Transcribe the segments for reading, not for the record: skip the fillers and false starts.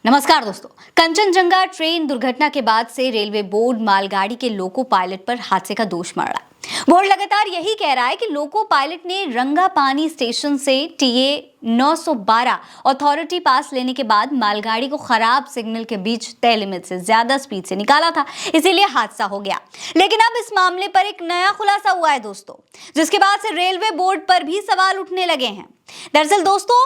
नमस्कार दोस्तों। कंचनजंगा ट्रेन दुर्घटना के बाद से रेलवे बोर्ड मालगाड़ी के लोको पायलट पर हादसे का दोष मढ़ रहा है। बोर्ड लगातार यही कह रहा है कि लोको पायलट ने रंगापानी स्टेशन से टीए 912 अथॉरिटी पास लेने के बाद मालगाड़ी को खराब सिग्नल के बीच तय लिमिट से ज्यादा स्पीड से निकाला था, इसीलिए हादसा हो गया। लेकिन अब इस मामले पर एक नया खुलासा हुआ है दोस्तों, जिसके बाद से रेलवे बोर्ड पर भी सवाल उठने लगे हैं। दरअसल दोस्तों,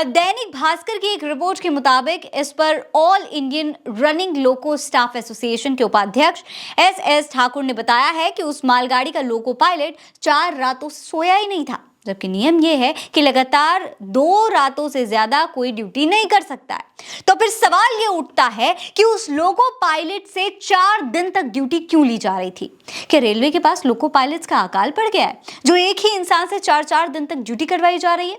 दैनिक भास्कर की एक रिपोर्ट के मुताबिक इस पर ऑल इंडियन रनिंग लोको स्टाफ एसोसिएशन के उपाध्यक्ष एस ठाकुर ने बताया है कि उस मालगाड़ी का लोको पायलट 4 रातों से सोया ही नहीं था, जबकि नियम यह है कि लगातार 2 रातों से ज्यादा कोई ड्यूटी नहीं कर सकता है। तो फिर सवाल यह उठता है कि उस लोको पायलट से 4 दिन तक ड्यूटी क्यों ली जा रही थी? क्या रेलवे के पास लोको पायलट्स का अकाल पड़ गया है, जो एक ही इंसान से 4-4 दिन तक ड्यूटी करवाई जा रही है?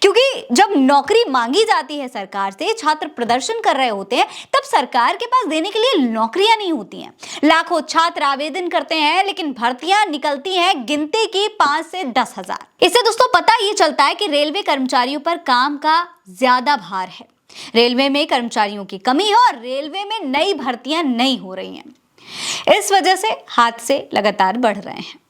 क्योंकि जब नौकरी मांगी जाती है सरकार से, छात्र प्रदर्शन कर रहे होते हैं, तब सरकार के पास देने के लिए नौकरियां नहीं होती हैं। लाखों छात्र आवेदन करते हैं, लेकिन भर्तियां निकलती हैं गिनती की 5 से 10 हजार। इससे दोस्तों पता ये चलता है कि रेलवे कर्मचारियों पर काम का ज्यादा भार है, रेलवे में कर्मचारियों की कमी है और रेलवे में नई भर्तियां नहीं हो रही हैं। इस वजह से हादसे लगातार बढ़ रहे हैं।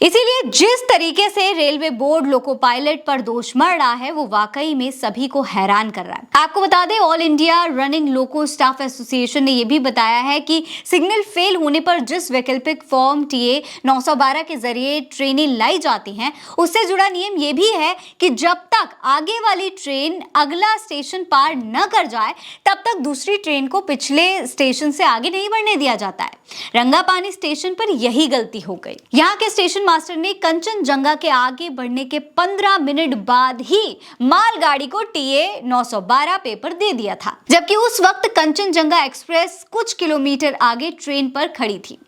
इसीलिए जिस तरीके से रेलवे बोर्ड लोको पायलट पर दोष मढ़ रहा है, वो वाकई में सभी को हैरान कर रहा है। आपको बता दें, ऑल इंडिया रनिंग लोको स्टाफ एसोसिएशन ने यह भी बताया है कि सिग्नल फेल होने पर जिस वैकल्पिक फॉर्म टीए 912 के जरिए ट्रेनें लाई जाती हैं, उससे जुड़ा नियम यह भी है कि जब तक आगे वाली ट्रेन अगला स्टेशन पार न कर जाए, तब तक दूसरी ट्रेन को पिछले स्टेशन से आगे नहीं बढ़ने दिया जाता है। रंगापानी स्टेशन पर यही गलती हो गई। यहाँ के स्टेशन मास्टर ने कंचनजंगा के आगे बढ़ने के 15 मिनट बाद ही मालगाड़ी को टीए 912 पेपर दे दिया था, जबकि उस वक्त कंचनजंगा एक्सप्रेस कुछ किलोमीटर आगे ट्रेन पर खड़ी थी।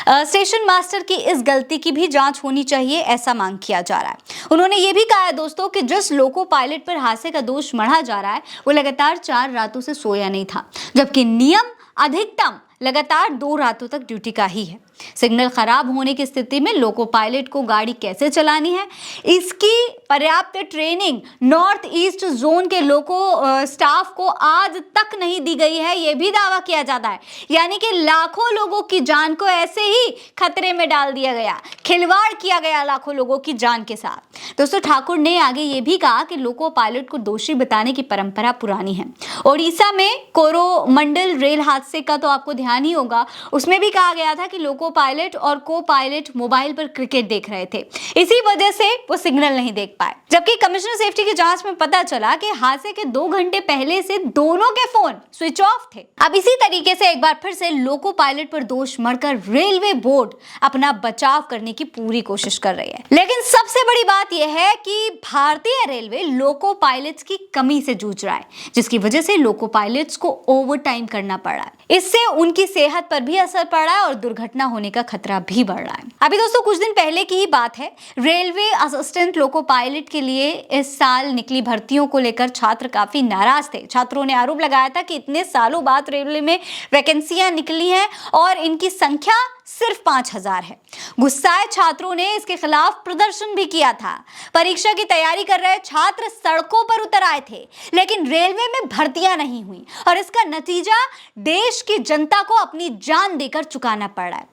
स्टेशन मास्टर की इस गलती की भी जांच होनी चाहिए, ऐसा मांग किया जा रहा है। उन्होंने ये भी कहा है दोस्तों कि जिस लोको पायलट पर हादसे का दोष मढ़ा जा रहा है, वो लगातार 4 रातों से सोया नहीं था, जबकि नियम अधिकतम लगातार 2 रातों तक ड्यूटी का ही है। सिग्नल खराब होने की स्थिति में लोको पायलट को गाड़ी कैसे चलानी है, इसकी पर्याप्त ट्रेनिंग नॉर्थ ईस्ट जोन के लोको स्टाफ को आज तक नहीं दी गई है, यह भी दावा किया जाता है। यानी कि लाखों लोगों की जान को ऐसे ही खतरे में डाल दिया गया, खिलवाड़ किया गया लाखों लोगों की जान के साथ। दोस्तों, ठाकुर ने आगे ये भी कहा कि लोको पायलट को दोषी बताने की परंपरा पुरानी है। ओडिशा में कोरोमंडल रेल हादसे का तो आपको ध्यान ही होगा, उसमें भी कहा गया था कि लोको पायलट और को पायलट मोबाइल पर क्रिकेट देख रहे थे, इसी वजह से वो सिग्नल नहीं देख पाए। जबकि कमिश्नर सेफ्टी की जांच में पता चला कि हादसे के 2 घंटे पहले से दोनों के फोन स्विच ऑफ थे। अब इसी तरीके से एक बार फिर से लोको पायलट पर दोष मढ़कर रेलवे बोर्ड अपना बचाव करने की पूरी कोशिश कर रही है। लेकिन सबसे बड़ी बात यह है कि भारतीय रेलवे लोको पायलट्स की कमी से जूझ रहा है, जिसकी वजह से लोको पायलट्स को ओवर टाइम करना पड़ रहा है। इससे उनकी सेहत पर भी असर पड़ रहा है और दुर्घटना होने का खतरा भी बढ़ रहा है। अभी दोस्तों कुछ दिन पहले की ही बात है, रेलवे असिस्टेंट लोको पायलट के लिए इस साल निकली भर्तियों को लेकर छात्र काफी नाराज थे। छात्रों ने आरोप लगाया था कि इतने सालों बाद रेलवे में वैकेंसियां निकली हैं और इनकी संख्या सिर्फ 5000 है। गुस्साए छात्रों ने इसके खिलाफ प्रदर्शन भी किया था। परीक्षा की तैयारी कर रहे छात्र सड़कों पर उतर आए थे, लेकिन रेलवे में भर्तियां नहीं हुई और इसका नतीजा देश की जनता को अपनी जान देकर चुकाना पड़ रहा है।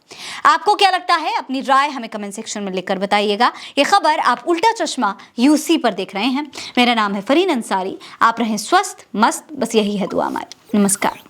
आपको क्या लगता है? अपनी राय हमें कमेंट सेक्शन में लिखकर बताइएगा। ये खबर आप उल्टा चश्मा यूसी पर देख रहे हैं। मेरा नाम है फरीन अंसारी। आप रहें स्वस्थ मस्त, बस यही है दुआ हमारी। नमस्कार।